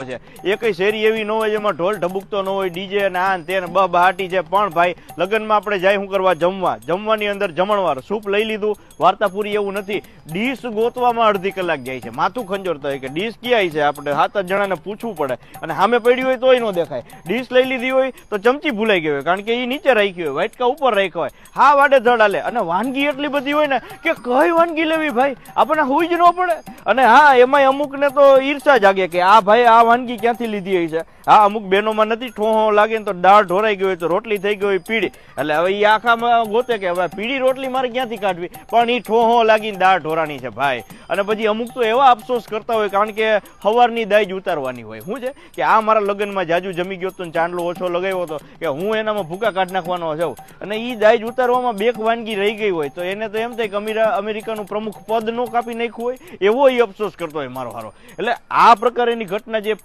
છે એકય શેરી એવી ન હોય જેમાં ઢોલ ઢબુકતો ન હોય, ડીજે ને આ તે બહાટી છે. પણ ભાઈ લગ્નમાં આપણે જાય શું કરવા? જમવાની અંદર જમણવાર સૂપ લઈ લીધું, વાર્તા પૂરી એવું નથી. ડીશ ગોતવામાં અડધી કલાક જાય છે, માથું ખંજોરતા હોય કે ડીશ ક્યાંય છે, આપણે 7-8 જણાને પૂછવું પડે અને સામે પડી હોય તોય ન દેખાય. ડીશ લઈ લીધી હોય તો ચમચી ભૂલાઈ ગઈ હોય કારણ કે એ નીચે રાખી હોય, વાટકા ઉપર રાખ્યા હોય, હા વાડે ધડ હાલે. અને વાનગી એટલી બધી હોય ને કે કઈ વાનગી લેવી ભાઈ આપણને હુઈ જ ન પડે. અને હા એમાંય અમુક ને તો ઈર્ષા જાગે કે આ ભાઈ આ વાનગી ક્યાંથી લીધી હોય છે. હા અમુક બહેનોમાં નથી, ઠોહો લાગે ને તો દાળ ઢોરાઈ ગઈ હોય તો રોટલી થઈ ગઈ હોય પીળી, એટલે હવે એ આખામાં ગોતે કે હવે પીળી રોટલી મારે ક્યાંથી કાઢવી, પણ એ ઠોહો લાગીને દાળ ઢોરાણી છે ભાઈ. અને પછી અમુક તો એવા અફસોસ કરતા હોય કારણ કે સવારની દાય જ ઉતારવાની હોય. શું છે કે આ મારા લગ્નમાં જાજુ જમી ગયો હતો ને ચાંદલો ઓછો લગાવ્યો હતો કે હું એનામાં ભૂકા કાઢ નાખવાનો છું, અને એ દાય જ ઉતારવામાં બે વાનગી રહી ગઈ હોય તો એને તો એમ થાય કે અમેરિકાનું પ્રમુખ પદ નો કાપી નાખ્યું હોય એવો એ અફસોસ કરતો હોય મારો હારો. એટલે આ પ્રકારની ઘટના જે